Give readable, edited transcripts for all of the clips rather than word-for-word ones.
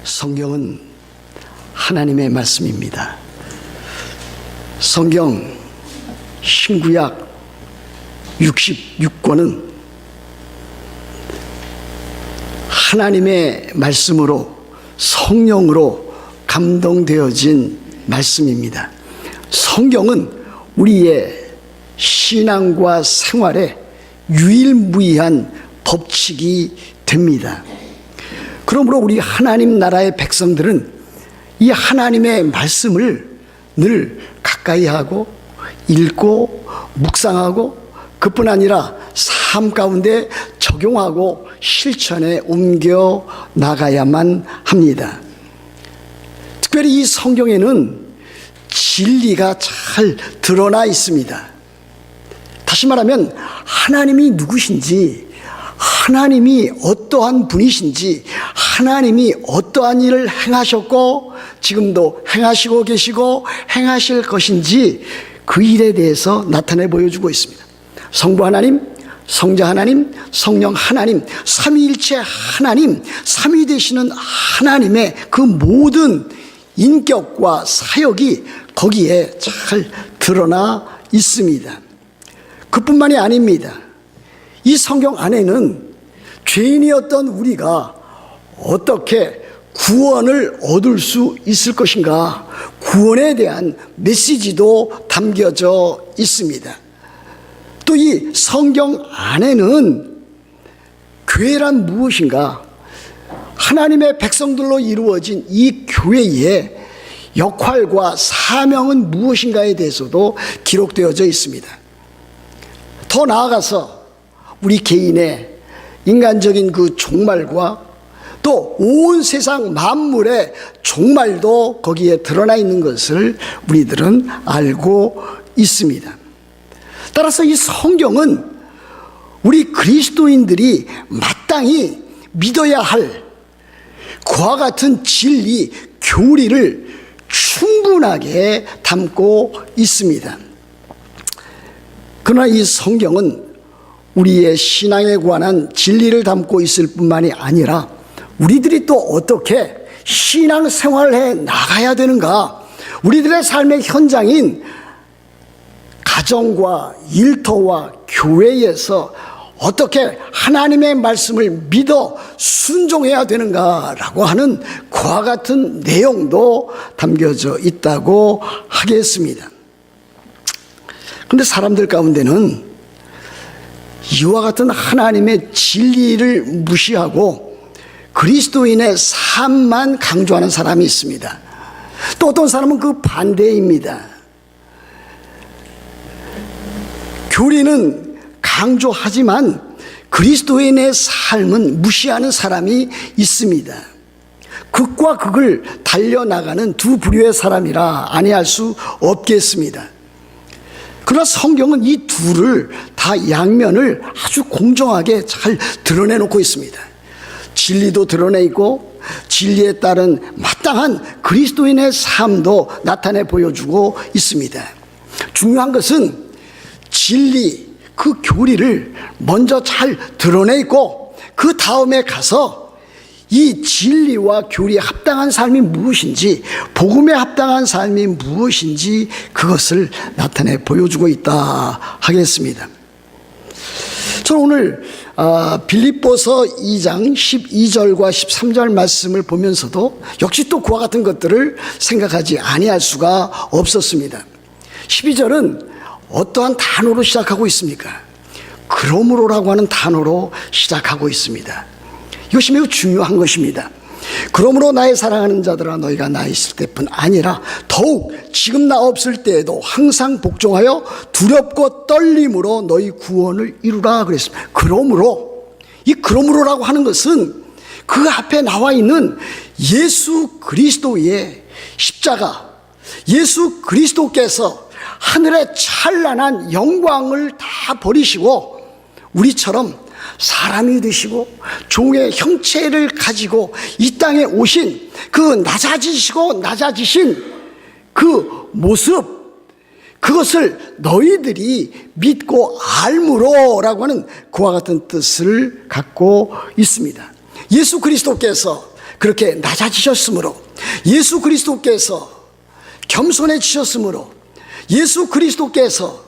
성경은 하나님의 말씀입니다. 성경 신구약 66권은 하나님의 말씀으로 성령으로 감동되어진 말씀입니다. 성경은 우리의 신앙과 생활에 유일무이한 법칙이 됩니다. 그러므로 우리 하나님 나라의 백성들은 이 하나님의 말씀을 늘 가까이 하고 읽고 묵상하고 그뿐 아니라 삶 가운데 적용하고 실천에 옮겨 나가야만 합니다. 특별히 이 성경에는 진리가 잘 드러나 있습니다. 다시 말하면 하나님이 누구신지, 하나님이 어떠한 분이신지, 하나님이 어떠한 일을 행하셨고 지금도 행하시고 계시고 행하실 것인지 그 일에 대해서 나타내 보여주고 있습니다. 성부 하나님, 성자 하나님, 성령 하나님, 삼위일체 하나님, 삼위 되시는 하나님의 그 모든 인격과 사역이 거기에 잘 드러나 있습니다. 그뿐만이 아닙니다. 이 성경 안에는 죄인이었던 우리가 어떻게 구원을 얻을 수 있을 것인가, 구원에 대한 메시지도 담겨져 있습니다. 또 이 성경 안에는 교회란 무엇인가, 하나님의 백성들로 이루어진 이 교회의 역할과 사명은 무엇인가에 대해서도 기록되어져 있습니다. 더 나아가서 우리 개인의 인간적인 그 종말과 또 온 세상 만물의 종말도 거기에 드러나 있는 것을 우리들은 알고 있습니다. 따라서 이 성경은 우리 그리스도인들이 마땅히 믿어야 할 그와 같은 진리, 교리를 충분하게 담고 있습니다. 그러나 이 성경은 우리의 신앙에 관한 진리를 담고 있을 뿐만이 아니라 우리들이 또 어떻게 신앙생활을 해 나가야 되는가, 우리들의 삶의 현장인 가정과 일터와 교회에서 어떻게 하나님의 말씀을 믿어 순종해야 되는가라고 하는 그와 같은 내용도 담겨져 있다고 하겠습니다. 그런데 사람들 가운데는 이와 같은 하나님의 진리를 무시하고 그리스도인의 삶만 강조하는 사람이 있습니다. 또 어떤 사람은 그 반대입니다. 교리는 강조하지만 그리스도인의 삶은 무시하는 사람이 있습니다. 극과 극을 달려나가는 두 부류의 사람이라 아니할 수 없겠습니다. 그러나 성경은 이 둘을 다 양면을 아주 공정하게 잘 드러내놓고 있습니다. 진리도 드러내고 진리에 따른 마땅한 그리스도인의 삶도 나타내 보여주고 있습니다. 중요한 것은 진리, 그 교리를 먼저 잘 드러내고 그 다음에 가서 이 진리와 교리에 합당한 삶이 무엇인지, 복음에 합당한 삶이 무엇인지 그것을 나타내 보여주고 있다 하겠습니다. 저는 오늘 빌립보서 2장 12절과 13절 말씀을 보면서도 역시 또 그와 같은 것들을 생각하지 아니할 수가 없었습니다. 12절은 어떠한 단어로 시작하고 있습니까? 그러므로라고 하는 단어로 시작하고 있습니다. 이것이 매우 중요한 것입니다. 그러므로 나의 사랑하는 자들아, 너희가 나 있을 때뿐 아니라 더욱 지금 나 없을 때에도 항상 복종하여 두렵고 떨림으로 너희 구원을 이루라 그랬습니다. 그러므로, 이 그러므로라고 하는 것은 그 앞에 나와 있는 예수 그리스도의 십자가, 예수 그리스도께서 하늘의 찬란한 영광을 다 버리시고 우리처럼 사람이 되시고 종의 형체를 가지고 이 땅에 오신 그 낮아지신 그 모습, 그것을 너희들이 믿고 알므로라고 하는 그와 같은 뜻을 갖고 있습니다. 예수 그리스도께서 그렇게 낮아지셨으므로, 예수 그리스도께서 겸손해지셨으므로, 예수 그리스도께서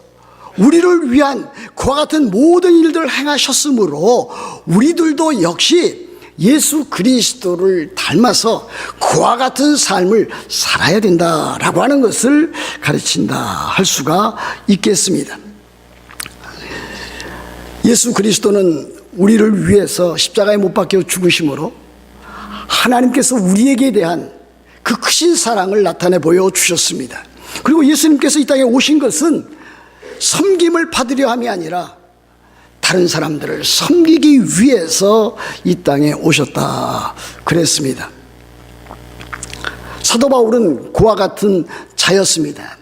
우리를 위한 그와 같은 모든 일들을 행하셨으므로 우리들도 역시 예수 그리스도를 닮아서 그와 같은 삶을 살아야 된다라고 하는 것을 가르친다 할 수가 있겠습니다. 예수 그리스도는 우리를 위해서 십자가에 못 박혀 죽으심으로 하나님께서 우리에게 대한 그 크신 사랑을 나타내 보여주셨습니다. 그리고 예수님께서 이 땅에 오신 것은 섬김을 받으려 함이 아니라 다른 사람들을 섬기기 위해서 이 땅에 오셨다 그랬습니다. 사도 바울은 그와 같은 자였습니다.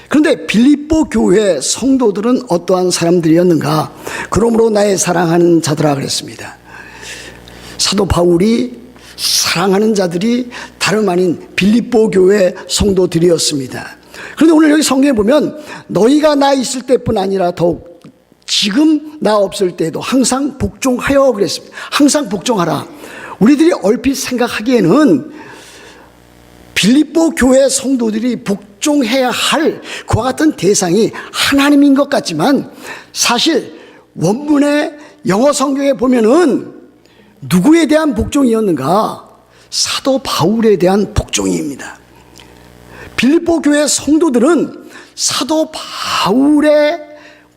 그런데 빌립보 교회 성도들은 어떠한 사람들이었는가? 그러므로 나의 사랑하는 자들아 그랬습니다. 사도 바울이 사랑하는 자들이 다름 아닌 빌립보 교회 성도들이었습니다. 그런데 오늘 여기 성경에 보면 너희가 나 있을 때뿐 아니라 더욱 지금 나 없을 때도 항상 복종하여 그랬습니다. 항상 복종하라. 우리들이 얼핏 생각하기에는 빌립보 교회 성도들이 복종해야 할 그와 같은 대상이 하나님인 것 같지만 사실 원문의 영어 성경에 보면은 누구에 대한 복종이었는가? 사도 바울에 대한 복종입니다. 빌립보 교회 성도들은 사도 바울에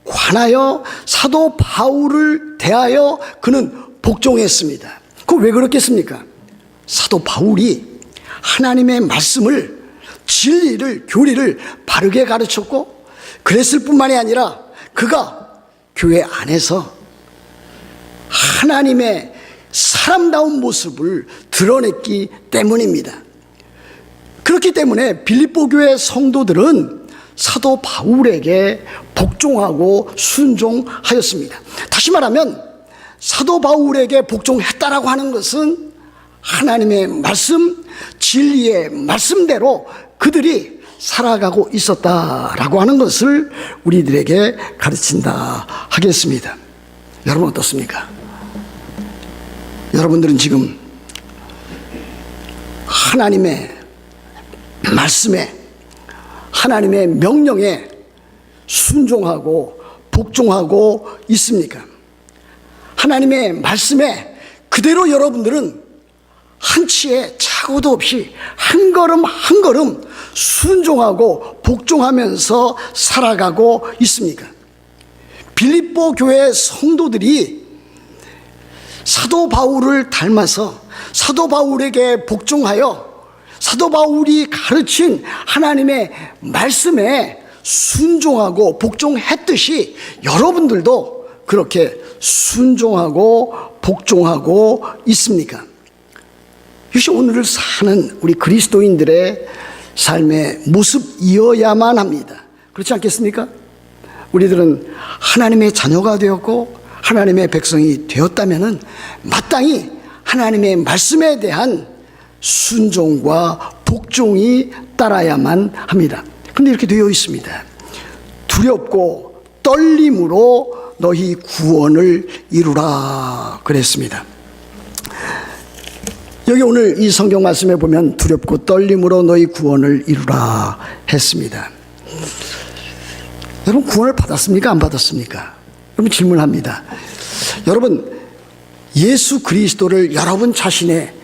관하여 사도 바울을 대하여 그는 복종했습니다. 그거 왜 그렇겠습니까? 사도 바울이 하나님의 말씀을, 진리를, 교리를 바르게 가르쳤고 그랬을 뿐만이 아니라 그가 교회 안에서 하나님의 사람다운 모습을 드러냈기 때문입니다. 그렇기 때문에 빌립보 교회 성도들은 사도 바울에게 복종하고 순종하였습니다. 다시 말하면 사도 바울에게 복종했다라고 하는 것은 하나님의 말씀, 진리의 말씀대로 그들이 살아가고 있었다라고 하는 것을 우리들에게 가르친다 하겠습니다. 여러분 어떻습니까? 여러분들은 지금 하나님의 말씀에, 하나님의 명령에 순종하고 복종하고 있습니까? 하나님의 말씀에 그대로 여러분들은 한치의 착오도 없이 한 걸음 한 걸음 순종하고 복종하면서 살아가고 있습니까? 빌립보 교회 성도들이 사도 바울을 닮아서 사도 바울에게 복종하여 사도 바울이 가르친 하나님의 말씀에 순종하고 복종했듯이 여러분들도 그렇게 순종하고 복종하고 있습니까? 이것이 오늘을 사는 우리 그리스도인들의 삶의 모습이어야만 합니다. 그렇지 않겠습니까? 우리들은 하나님의 자녀가 되었고 하나님의 백성이 되었다면 마땅히 하나님의 말씀에 대한 순종과 복종이 따라야만 합니다. 그런데 이렇게 되어 있습니다. 두렵고 떨림으로 너희 구원을 이루라 그랬습니다. 여기 오늘 이 성경 말씀에 보면 두렵고 떨림으로 너희 구원을 이루라 했습니다. 여러분 구원을 받았습니까? 안 받았습니까? 여러분 질문합니다. 여러분 예수 그리스도를 여러분 자신의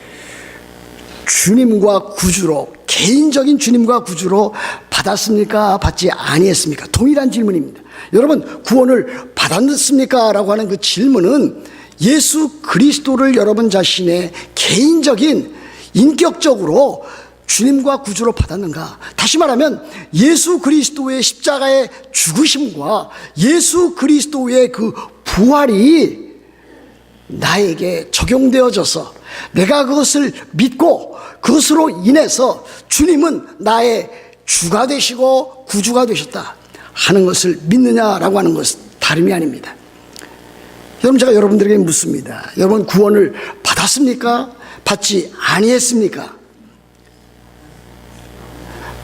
주님과 구주로, 개인적인 주님과 구주로 받았습니까? 받지 아니했습니까? 동일한 질문입니다. 여러분 구원을 받았습니까? 라고 하는 그 질문은 예수 그리스도를 여러분 자신의 개인적인 인격적으로 주님과 구주로 받았는가? 다시 말하면 예수 그리스도의 십자가의 죽으심과 예수 그리스도의 그 부활이 나에게 적용되어져서 내가 그것을 믿고 그것으로 인해서 주님은 나의 주가 되시고 구주가 되셨다 하는 것을 믿느냐라고 하는 것은 다름이 아닙니다. 여러분 제가 여러분들에게 묻습니다. 여러분 구원을 받았습니까? 받지 아니했습니까?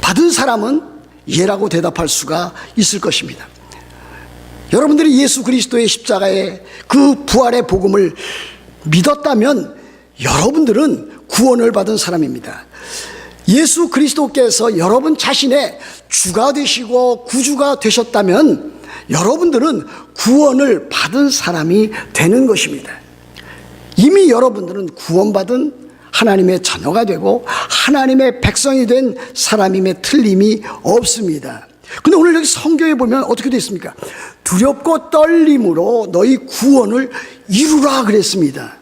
받은 사람은 예라고 대답할 수가 있을 것입니다. 여러분들이 예수 그리스도의 십자가의 그 부활의 복음을 믿었다면 여러분들은 구원을 받은 사람입니다. 예수 그리스도께서 여러분 자신의 주가 되시고 구주가 되셨다면 여러분들은 구원을 받은 사람이 되는 것입니다. 이미 여러분들은 구원받은 하나님의 자녀가 되고 하나님의 백성이 된 사람임에 틀림이 없습니다. 근데 오늘 여기 성경에 보면 어떻게 되어 있습니까? 두렵고 떨림으로 너희 구원을 이루라 그랬습니다.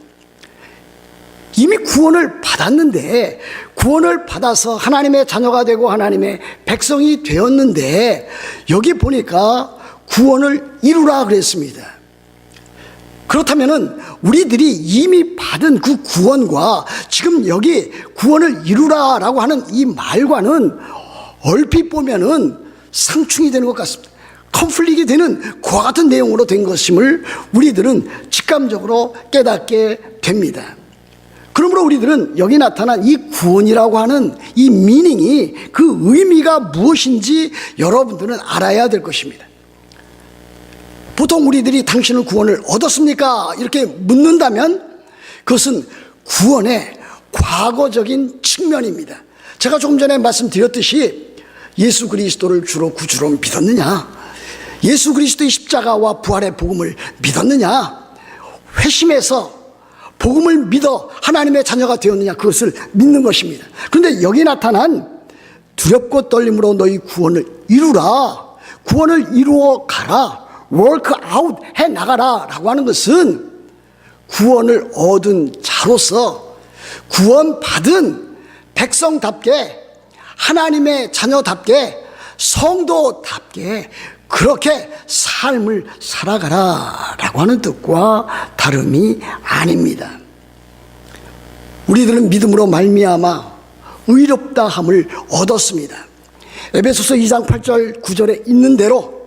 이미 구원을 받았는데, 구원을 받아서 하나님의 자녀가 되고 하나님의 백성이 되었는데, 여기 보니까 구원을 이루라 그랬습니다. 그렇다면은 우리들이 이미 받은 그 구원과 지금 여기 구원을 이루라라고 하는 이 말과는 얼핏 보면은 상충이 되는 것 같습니다. 컨플릭이 되는 그와 같은 내용으로 된 것임을 우리들은 직감적으로 깨닫게 됩니다. 그러므로 우리들은 여기 나타난 이 구원이라고 하는 이 미닝이, 그 의미가 무엇인지 여러분들은 알아야 될 것입니다. 보통 우리들이 당신은 구원을 얻었습니까? 이렇게 묻는다면 그것은 구원의 과거적인 측면입니다. 제가 조금 전에 말씀드렸듯이 예수 그리스도를 주로 구주로 믿었느냐? 예수 그리스도의 십자가와 부활의 복음을 믿었느냐? 회심해서 복음을 믿어 하나님의 자녀가 되었느냐? 그것을 믿는 것입니다. 그런데 여기 나타난 두렵고 떨림으로 너희 구원을 이루라, 구원을 이루어 가라, work out 해 나가라 라고 하는 것은 구원을 얻은 자로서 구원받은 백성답게, 하나님의 자녀답게, 성도답게 그렇게 삶을 살아가라 라고 하는 뜻과 다름이 아닙니다. 우리들은 믿음으로 말미암아 의롭다함을 얻었습니다. 에베소서 2장 8절 9절에 있는 대로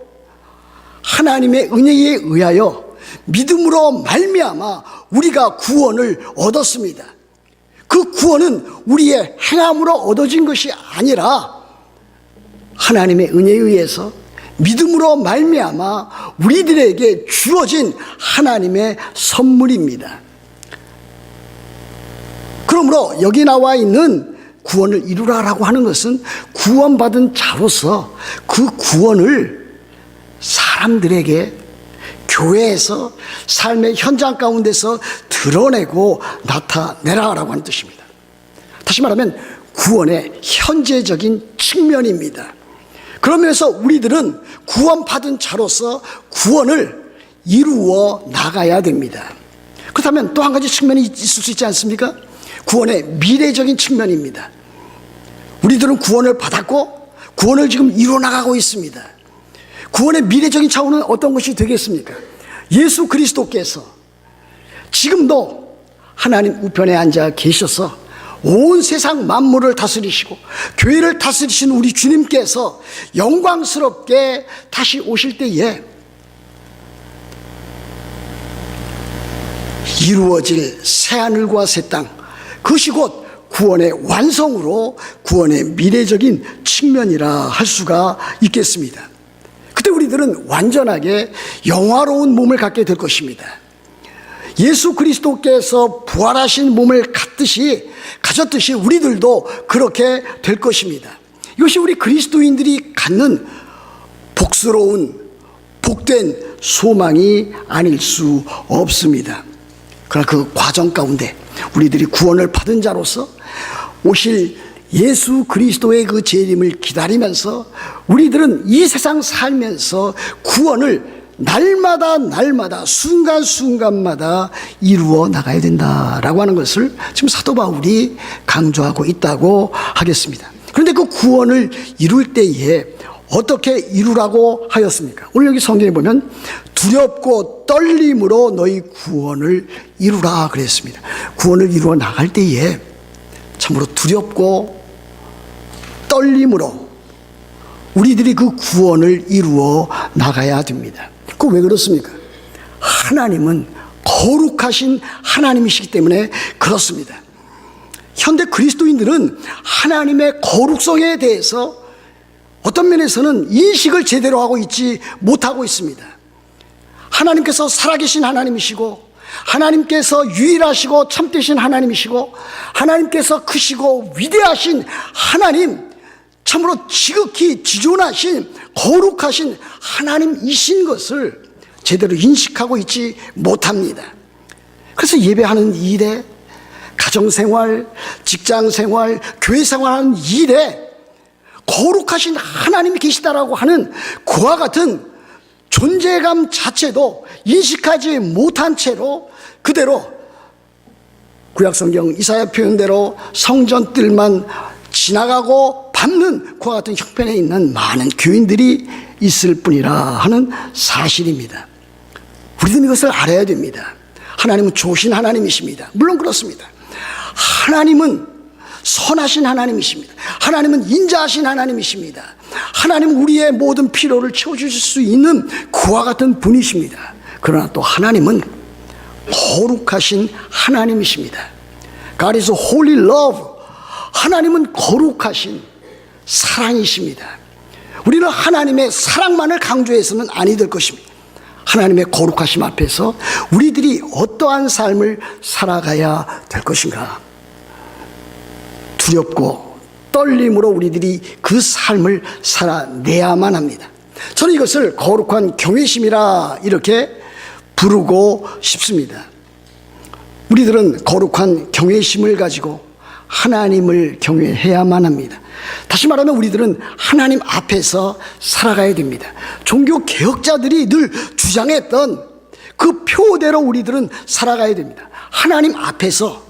하나님의 은혜에 의하여 믿음으로 말미암아 우리가 구원을 얻었습니다. 그 구원은 우리의 행함으로 얻어진 것이 아니라 하나님의 은혜에 의해서 믿음으로 말미암아 우리들에게 주어진 하나님의 선물입니다. 그러므로 여기 나와 있는 구원을 이루라라고 하는 것은 구원받은 자로서 그 구원을 사람들에게, 교회에서, 삶의 현장 가운데서 드러내고 나타내라라고 하는 뜻입니다. 다시 말하면 구원의 현재적인 측면입니다. 그러면서 우리들은 구원받은 자로서 구원을 이루어 나가야 됩니다. 그렇다면 또 한 가지 측면이 있을 수 있지 않습니까? 구원의 미래적인 측면입니다. 우리들은 구원을 받았고 구원을 지금 이루어 나가고 있습니다. 구원의 미래적인 차원은 어떤 것이 되겠습니까? 예수 그리스도께서 지금도 하나님 우편에 앉아 계셔서 온 세상 만물을 다스리시고 교회를 다스리신 우리 주님께서 영광스럽게 다시 오실 때에 이루어질 새하늘과 새 땅, 그것이 곧 구원의 완성으로 구원의 미래적인 측면이라 할 수가 있겠습니다. 그때 우리들은 완전하게 영화로운 몸을 갖게 될 것입니다. 예수 그리스도께서 부활하신 몸을 가졌듯이 우리들도 그렇게 될 것입니다. 이것이 우리 그리스도인들이 갖는 복스러운 복된 소망이 아닐 수 없습니다. 그러나 그 과정 가운데 우리들이 구원을 받은 자로서 오실 예수 그리스도의 그 재림을 기다리면서 우리들은 이 세상 살면서 구원을 날마다 순간순간마다 이루어 나가야 된다라고 하는 것을 지금 사도 바울이 강조하고 있다고 하겠습니다. 그런데 그 구원을 이룰 때에 어떻게 이루라고 하였습니까? 오늘 여기 성경에 보면 두렵고 떨림으로 너희 구원을 이루라 그랬습니다. 구원을 이루어 나갈 때에 참으로 두렵고 떨림으로 우리들이 그 구원을 이루어 나가야 됩니다. 그 왜 그렇습니까? 하나님은 거룩하신 하나님이시기 때문에 그렇습니다. 현대 그리스도인들은 하나님의 거룩성에 대해서 어떤 면에서는 인식을 제대로 하고 있지 못하고 있습니다. 하나님께서 살아계신 하나님이시고 하나님께서 유일하시고 참되신 하나님이시고 하나님께서 크시고 위대하신 하나님, 참으로 지극히 지존하신 거룩하신 하나님이신 것을 제대로 인식하고 있지 못합니다. 그래서 예배하는 일에, 가정생활, 직장생활, 교회생활하는 일에 거룩하신 하나님이 계시다라고 하는 그와 같은 존재감 자체도 인식하지 못한 채로 그대로 구약성경 이사야 표현대로 성전들만 지나가고 밟는 그와 같은 형편에 있는 많은 교인들이 있을 뿐이라 하는 사실입니다. 우리는 이것을 알아야 됩니다. 하나님은 좋으신 하나님이십니다. 물론 그렇습니다. 하나님은 선하신 하나님이십니다. 하나님은 인자하신 하나님이십니다. 하나님은 우리의 모든 필요를 채워주실 수 있는 그와 같은 분이십니다. 그러나 또 하나님은 거룩하신 하나님이십니다. God is holy love. 하나님은 거룩하신 사랑이십니다. 우리는 하나님의 사랑만을 강조해서는 아니 될 것입니다. 하나님의 거룩하심 앞에서 우리들이 어떠한 삶을 살아가야 될 것인가? 두렵고 떨림으로 우리들이 그 삶을 살아내야만 합니다. 저는 이것을 거룩한 경외심이라 이렇게 부르고 싶습니다. 우리들은 거룩한 경외심을 가지고 하나님을 경외해야만 합니다. 다시 말하면 우리들은 하나님 앞에서 살아가야 됩니다. 종교 개혁자들이 늘 주장했던 그 표대로 우리들은 살아가야 됩니다. 하나님 앞에서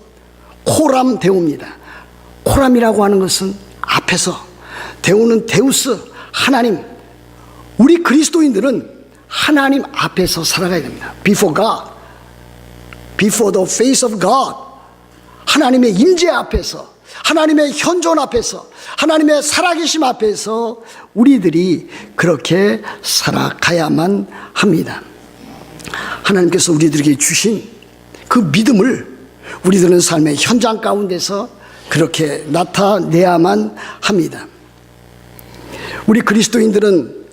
코람 데오입니다. 코람이라고 하는 것은 앞에서, 데오는 데우스, 하나님. 우리 그리스도인들은 하나님 앞에서 살아가야 됩니다. Before God, before the face of God. 하나님의 임재 앞에서, 하나님의 현존 앞에서, 하나님의 살아계심 앞에서 우리들이 그렇게 살아가야만 합니다. 하나님께서 우리들에게 주신 그 믿음을 우리들은 삶의 현장 가운데서 그렇게 나타내야만 합니다. 우리 그리스도인들은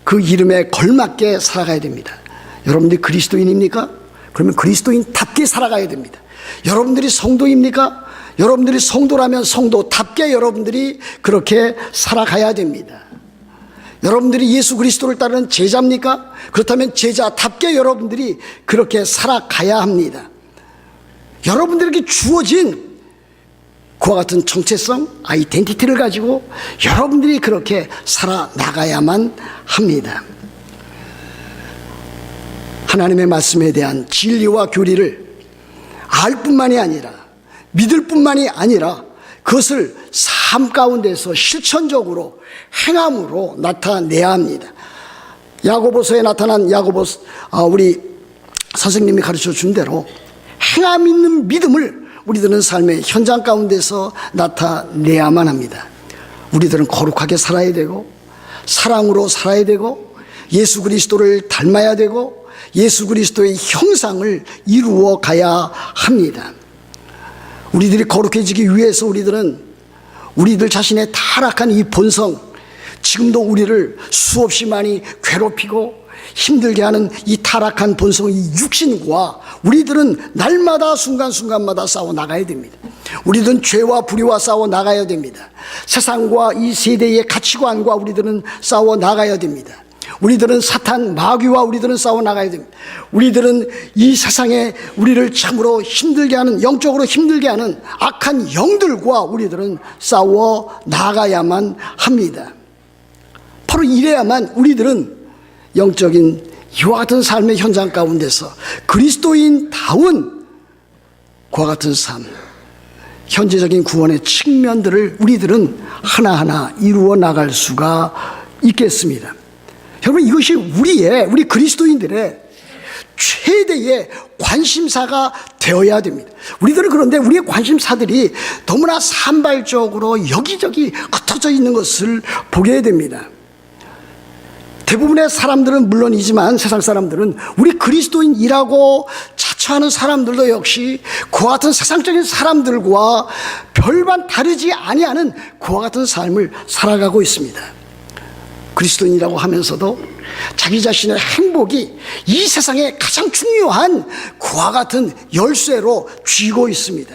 그 이름에 걸맞게 살아가야 됩니다. 여러분들이 그리스도인입니까? 그러면 그리스도인답게 살아가야 됩니다. 여러분들이 성도입니까? 여러분들이 성도라면 성도답게 여러분들이 그렇게 살아가야 됩니다. 여러분들이 예수 그리스도를 따르는 제자입니까? 그렇다면 제자답게 여러분들이 그렇게 살아가야 합니다. 여러분들에게 주어진 그와 같은 정체성, 아이덴티티를 가지고 여러분들이 그렇게 살아나가야만 합니다. 하나님의 말씀에 대한 진리와 교리를 알 뿐만이 아니라 믿을 뿐만이 아니라 그것을 삶 가운데서 실천적으로 행함으로 나타내야 합니다. 야고보서에 나타난 우리 선생님이 가르쳐 준 대로 행함 있는 믿음을 우리들은 삶의 현장 가운데서 나타내야만 합니다. 우리들은 거룩하게 살아야 되고 사랑으로 살아야 되고 예수 그리스도를 닮아야 되고 예수 그리스도의 형상을 이루어 가야 합니다. 우리들이 거룩해지기 위해서 우리들 자신의 타락한 이 본성, 지금도 우리를 수없이 많이 괴롭히고 힘들게 하는 이 타락한 본성, 이 육신과 우리들은 날마다 순간순간마다 싸워 나가야 됩니다. 우리들은 죄와 불의와 싸워 나가야 됩니다. 세상과 이 세대의 가치관과 우리들은 싸워 나가야 됩니다. 우리들은 사탄, 마귀와 우리들은 싸워 나가야 됩니다. 우리들은 이 세상에 우리를 참으로 힘들게 하는, 영적으로 힘들게 하는 악한 영들과 우리들은 싸워 나가야만 합니다. 바로 이래야만 우리들은 영적인 이와 같은 삶의 현장 가운데서 그리스도인다운 그와 같은 삶, 현재적인 구원의 측면들을 우리들은 하나하나 이루어 나갈 수가 있겠습니다. 여러분, 이것이 우리 그리스도인들의 최대의 관심사가 되어야 됩니다. 우리들은 그런데 우리의 관심사들이 너무나 산발적으로 여기저기 흩어져 있는 것을 보게 됩니다. 대부분의 사람들은 물론이지만 세상 사람들은 우리 그리스도인이라고 자처하는 사람들도 역시 그와 같은 세상적인 사람들과 별반 다르지 아니하는 그와 같은 삶을 살아가고 있습니다. 그리스도인이라고 하면서도 자기 자신의 행복이 이 세상에 가장 중요한 그와 같은 열쇠로 쥐고 있습니다.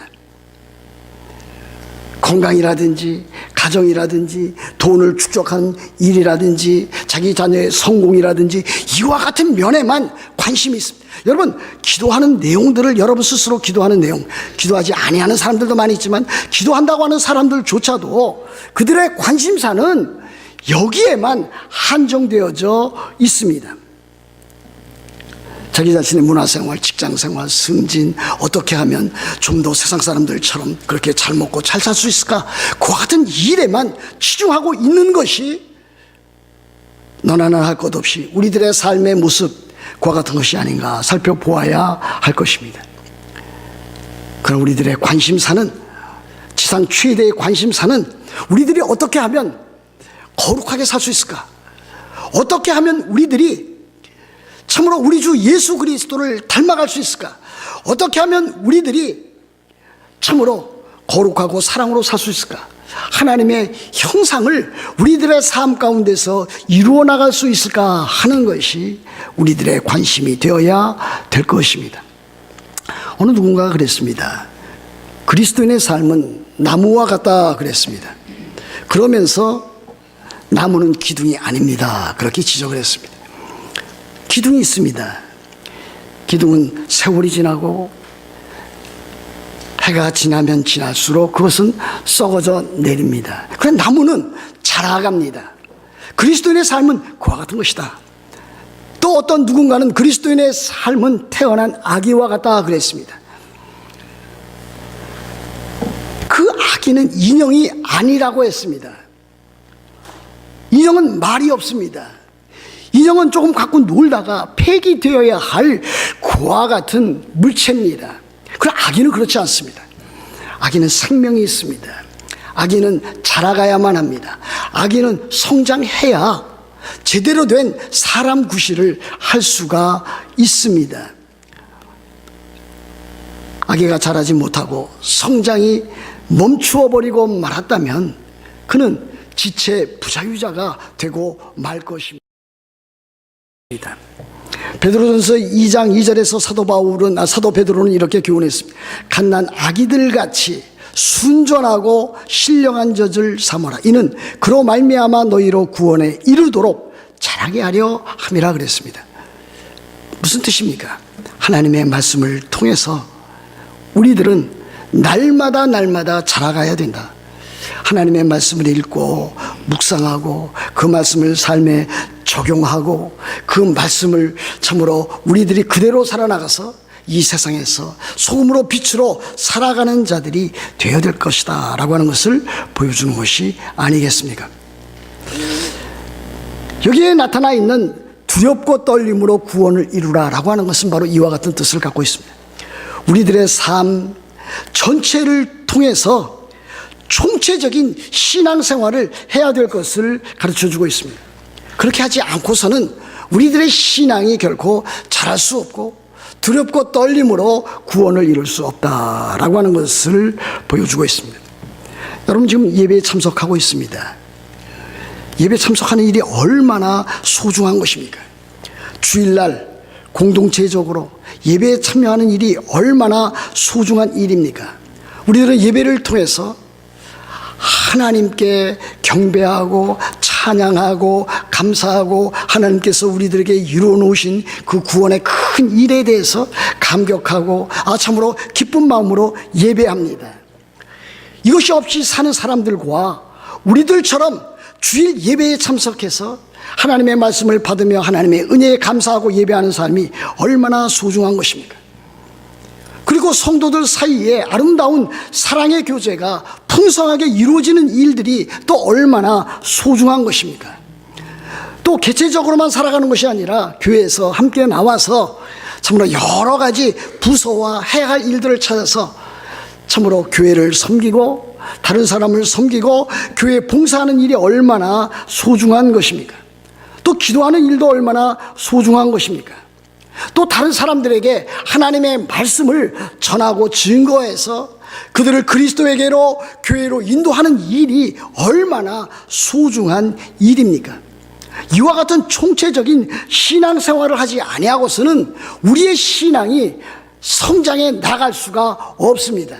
건강이라든지 가정이라든지 돈을 축적하는 일이라든지 자기 자녀의 성공이라든지 이와 같은 면에만 관심이 있습니다. 여러분, 기도하는 내용들을 여러분 스스로 기도하는 내용, 기도하지 아니하는 사람들도 많이 있지만 기도한다고 하는 사람들조차도 그들의 관심사는 여기에만 한정되어져 있습니다. 자기 자신의 문화생활, 직장생활, 승진, 어떻게 하면 좀 더 세상 사람들처럼 그렇게 잘 먹고 잘 살 수 있을까? 그와 같은 일에만 치중하고 있는 것이 너나 나나 할 것 없이 우리들의 삶의 모습, 그와 같은 것이 아닌가 살펴보아야 할 것입니다. 그럼 우리들의 관심사는, 지상 최대의 관심사는 우리들이 어떻게 하면 거룩하게 살 수 있을까? 어떻게 하면 우리들이 참으로 우리 주 예수 그리스도를 닮아갈 수 있을까? 어떻게 하면 우리들이 참으로 거룩하고 사랑으로 살 수 있을까? 하나님의 형상을 우리들의 삶 가운데서 이루어 나갈 수 있을까 하는 것이 우리들의 관심이 되어야 될 것입니다. 어느 누군가가 그랬습니다. 그리스도인의 삶은 나무와 같다 그랬습니다. 그러면서 나무는 기둥이 아닙니다, 그렇게 지적을 했습니다. 기둥이 있습니다. 기둥은 세월이 지나고 해가 지나면 지날수록 그것은 썩어져 내립니다. 그런데 나무는 자라갑니다. 그리스도인의 삶은 그와 같은 것이다. 또 어떤 누군가는 그리스도인의 삶은 태어난 아기와 같다 그랬습니다. 그 아기는 인형이 아니라고 했습니다. 인형은 말이 없습니다. 인형은 조금 갖고 놀다가 폐기되어야 할 그와 같은 물체입니다. 그러나 아기는 그렇지 않습니다. 아기는 생명이 있습니다. 아기는 자라가야만 합니다. 아기는 성장해야 제대로 된 사람 구실을 할 수가 있습니다. 아기가 자라지 못하고 성장이 멈추어버리고 말았다면 그는 지체 부자유자가 되고 말 것입니다. 베드로전서 2장 2절에서 사도 베드로는 이렇게 교훈했습니다. 갓난 아기들같이 순전하고 신령한 젖을 삼아라. 이는 그로 말미암아 너희로 구원에 이르도록 자라게 하려 함이라 그랬습니다. 무슨 뜻입니까? 하나님의 말씀을 통해서 우리들은 날마다 자라가야 된다. 하나님의 말씀을 읽고 묵상하고 그 말씀을 삶에 적용하고 그 말씀을 참으로 우리들이 그대로 살아나가서 이 세상에서 소금으로 빛으로 살아가는 자들이 되어야 될 것이다 라고 하는 것을 보여주는 것이 아니겠습니까? 여기에 나타나 있는 두렵고 떨림으로 구원을 이루라 라고 하는 것은 바로 이와 같은 뜻을 갖고 있습니다. 우리들의 삶 전체를 통해서 총체적인 신앙생활을 해야 될 것을 가르쳐주고 있습니다. 그렇게 하지 않고서는 우리들의 신앙이 결코 자랄 수 없고 두렵고 떨림으로 구원을 이룰 수 없다라고 하는 것을 보여주고 있습니다. 여러분 지금 예배에 참석하고 있습니다. 예배 참석하는 일이 얼마나 소중한 것입니까? 주일날 공동체적으로 예배에 참여하는 일이 얼마나 소중한 일입니까? 우리들은 예배를 통해서 하나님께 경배하고 찬양하고 감사하고 하나님께서 우리들에게 이루어 놓으신 그 구원의 큰 일에 대해서 감격하고 참으로 기쁜 마음으로 예배합니다. 이것이 없이 사는 사람들과 우리들처럼 주일 예배에 참석해서 하나님의 말씀을 받으며 하나님의 은혜에 감사하고 예배하는 삶이 얼마나 소중한 것입니까? 그리고 성도들 사이에 아름다운 사랑의 교제가 풍성하게 이루어지는 일들이 또 얼마나 소중한 것입니까? 또 개체적으로만 살아가는 것이 아니라 교회에서 함께 나와서 참으로 여러 가지 부서와 해야 할 일들을 찾아서 참으로 교회를 섬기고 다른 사람을 섬기고 교회에 봉사하는 일이 얼마나 소중한 것입니까? 또 기도하는 일도 얼마나 소중한 것입니까? 또 다른 사람들에게 하나님의 말씀을 전하고 증거해서 그들을 그리스도에게로 교회로 인도하는 일이 얼마나 소중한 일입니까? 이와 같은 총체적인 신앙생활을 하지 아니하고서는 우리의 신앙이 성장해 나갈 수가 없습니다.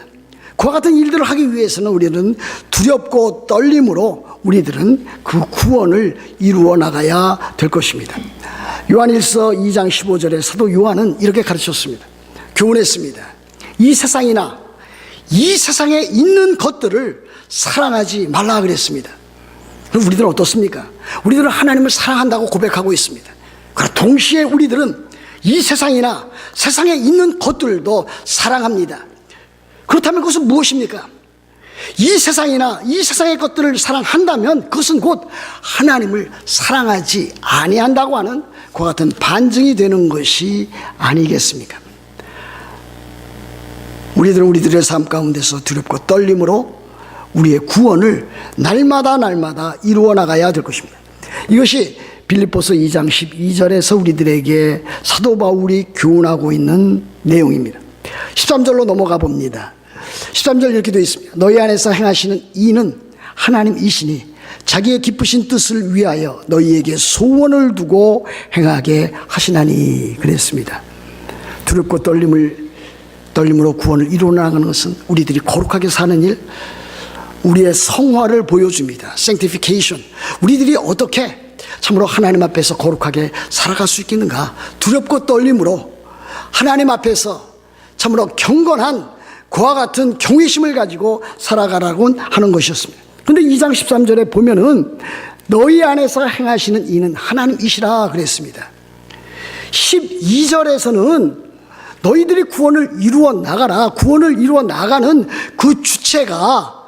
그와 같은 일들을 하기 위해서는 우리는 두렵고 떨림으로 우리들은 그 구원을 이루어 나가야 될 것입니다. 요한일서 2장 15절에 사도 요한은 이렇게 가르쳤습니다. 교훈했습니다. 이 세상이나 이 세상에 있는 것들을 사랑하지 말라 그랬습니다. 그럼 우리들은 어떻습니까? 우리들은 하나님을 사랑한다고 고백하고 있습니다. 그러나 동시에 우리들은 이 세상이나 세상에 있는 것들도 사랑합니다. 그렇다면 그것은 무엇입니까? 이 세상이나 이 세상의 것들을 사랑한다면 그것은 곧 하나님을 사랑하지 아니한다고 하는 그와 같은 반증이 되는 것이 아니겠습니까? 우리들은 우리들의 삶 가운데서 두렵고 떨림으로 우리의 구원을 날마다 이루어 나가야 될 것입니다. 이것이 빌립보서 2장 12절에서 우리들에게 사도 바울이 교훈하고 있는 내용입니다. 13절로 넘어가 봅니다. 13절 이렇게 되어 있습니다. 너희 안에서 행하시는 이는 하나님이시니 자기의 기쁘신 뜻을 위하여 너희에게 소원을 두고 행하게 하시나니 그랬습니다. 두렵고 떨림으로 구원을 이루어 나가는 것은 우리들이 거룩하게 사는 일, 우리의 성화를 보여줍니다. sanctification. 우리들이 어떻게 참으로 하나님 앞에서 거룩하게 살아갈 수 있겠는가? 두렵고 떨림으로 하나님 앞에서 참으로 경건한 그와 같은 경외심을 가지고 살아가라고 하는 것이었습니다. 그런데 2장 13절에 보면은 너희 안에서 행하시는 이는 하나님이시라 그랬습니다. 12절에서는 너희들이 구원을 이루어 나가라. 구원을 이루어 나가는 그 주체가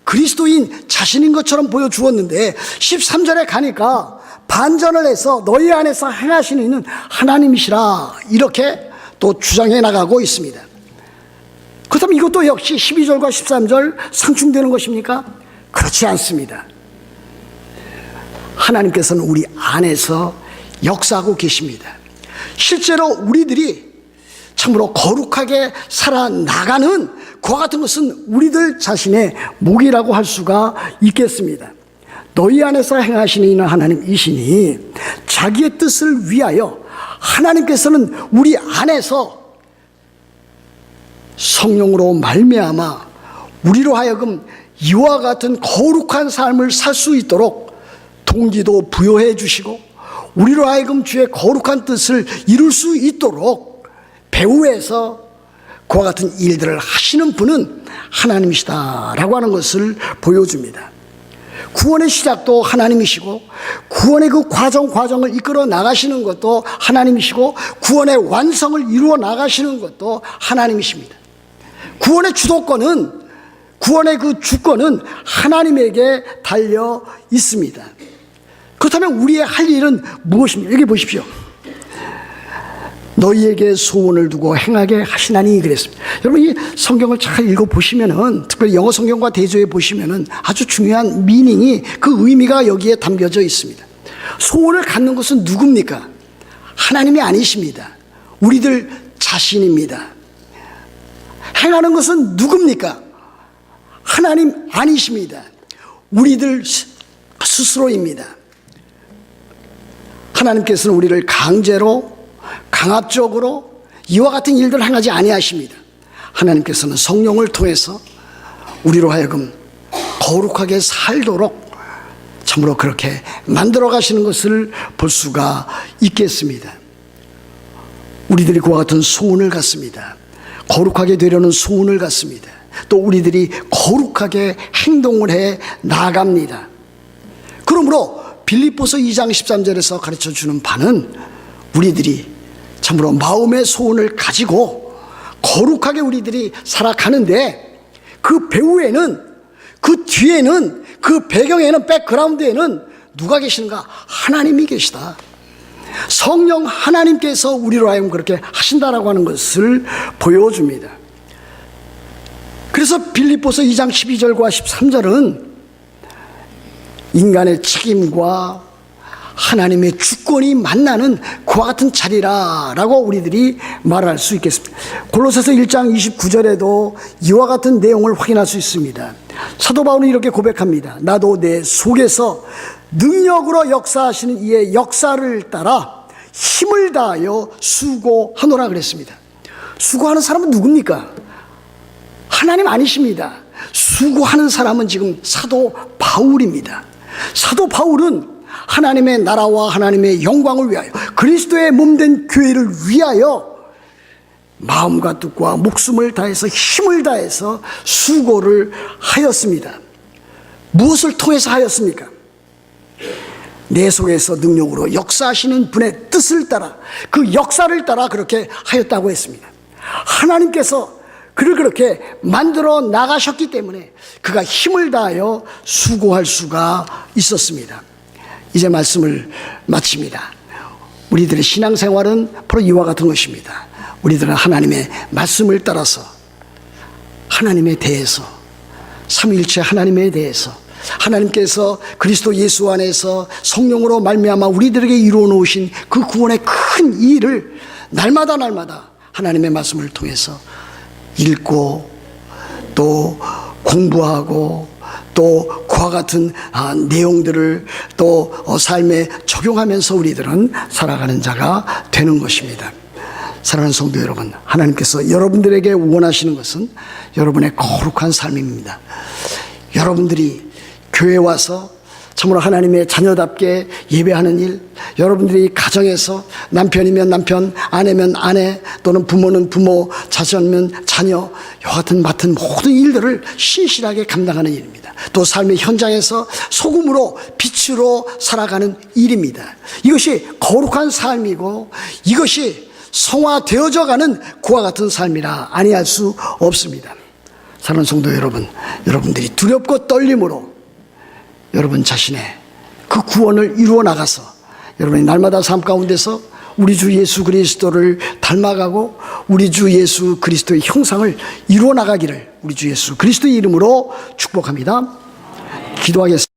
그리스도인 자신인 것처럼 보여주었는데 13절에 가니까 반전을 해서 너희 안에서 행하시는 이는 하나님이시라 이렇게 또 주장해 나가고 있습니다. 그렇다면 이것도 역시 12절과 13절 상충되는 것입니까? 그렇지 않습니다. 하나님께서는 우리 안에서 역사하고 계십니다. 실제로 우리들이 참으로 거룩하게 살아나가는 그와 같은 것은 우리들 자신의 목이라고 할 수가 있겠습니다. 너희 안에서 행하시는 이는 하나님이시니 자기의 뜻을 위하여 하나님께서는 우리 안에서 성령으로 말미암아 우리로 하여금 이와 같은 거룩한 삶을 살 수 있도록 동기도 부여해 주시고 우리로 하여금 주의 거룩한 뜻을 이룰 수 있도록 배후에서 그와 같은 일들을 하시는 분은 하나님이시다라고 하는 것을 보여줍니다. 구원의 시작도 하나님이시고 구원의 그 과정을 이끌어 나가시는 것도 하나님이시고 구원의 완성을 이루어 나가시는 것도 하나님이십니다. 구원의 주도권은 구원의 그 주권은 하나님에게 달려 있습니다. 그렇다면 우리의 할 일은 무엇입니까? 여기 보십시오. 너희에게 소원을 두고 행하게 하시나니 그랬습니다. 여러분 이 성경을 잘 읽어보시면은 특별히 영어 성경과 대조해 보시면은 아주 중요한 미닝이 그 의미가 여기에 담겨져 있습니다. 소원을 갖는 것은 누굽니까? 하나님이 아니십니다. 우리들 자신입니다. 행하는 것은 누굽니까? 하나님 아니십니다. 우리들 스스로입니다. 하나님께서는 우리를 강제로 강압적으로 이와 같은 일들을 행하지 아니하십니다. 하나님께서는 성령을 통해서 우리로 하여금 거룩하게 살도록 참으로 그렇게 만들어 가시는 것을 볼 수가 있겠습니다. 우리들이 그와 같은 소원을 갖습니다. 거룩하게 되려는 소원을 갖습니다. 또 우리들이 거룩하게 행동을 해 나갑니다. 그러므로 빌립보서 2장 13절에서 가르쳐주는 바는 우리들이 참으로 마음의 소원을 가지고 거룩하게 우리들이 살아가는데 그 배후에는 그 뒤에는 그 배경에는 백그라운드에는 누가 계시는가? 하나님이 계시다. 성령 하나님께서 우리로 하여금 그렇게 하신다라고 하는 것을 보여줍니다. 그래서 빌립보서 2장 12절과 13절은 인간의 책임과 하나님의 주권이 만나는 그와 같은 자리라라고 우리들이 말할 수 있겠습니다. 골로새서 1장 29절에도 이와 같은 내용을 확인할 수 있습니다. 사도 바울은 이렇게 고백합니다. 나도 내 속에서 능력으로 역사하시는 이의 역사를 따라 힘을 다하여 수고하노라 그랬습니다. 수고하는 사람은 누굽니까? 하나님 아니십니다. 수고하는 사람은 지금 사도 바울입니다. 사도 바울은 하나님의 나라와 하나님의 영광을 위하여, 그리스도의 몸된 교회를 위하여 마음과 뜻과 목숨을 다해서 힘을 다해서 수고를 하였습니다. 무엇을 통해서 하였습니까? 내 속에서 능력으로 역사하시는 분의 뜻을 따라, 그 역사를 따라 그렇게 하였다고 했습니다. 하나님께서 그를 그렇게 만들어 나가셨기 때문에 그가 힘을 다하여 수고할 수가 있었습니다. 이제 말씀을 마칩니다. 우리들의 신앙생활은 바로 이와 같은 것입니다. 우리들은 하나님의 말씀을 따라서 하나님에 대해서, 삼위일체 하나님에 대해서, 하나님께서 그리스도 예수 안에서 성령으로 말미암아 우리들에게 이루어 놓으신 그 구원의 큰 일을 날마다 하나님의 말씀을 통해서 읽고 또 공부하고 또 그와 같은 내용들을 또 삶에 적용하면서 우리들은 살아가는 자가 되는 것입니다. 사랑하는 성도 여러분, 하나님께서 여러분들에게 원하시는 것은 여러분의 거룩한 삶입니다. 여러분들이 교회에 와서 참으로 하나님의 자녀답게 예배하는 일, 여러분들이 가정에서 남편이면 남편, 아내면 아내, 또는 부모는 부모, 자녀면 자녀, 이와 같은 맡은 모든 일들을 신실하게 감당하는 일입니다. 또 삶의 현장에서 소금으로 빛으로 살아가는 일입니다. 이것이 거룩한 삶이고 이것이 성화되어져 가는 그와 같은 삶이라 아니할 수 없습니다. 사랑하는 성도 여러분, 여러분들이 두렵고 떨림으로 여러분 자신의 그 구원을 이루어 나가서 여러분이 날마다 삶 가운데서 우리 주 예수 그리스도를 닮아가고 우리 주 예수 그리스도의 형상을 이루어 나가기를 우리 주 예수 그리스도의 이름으로 축복합니다. 기도하겠습니다.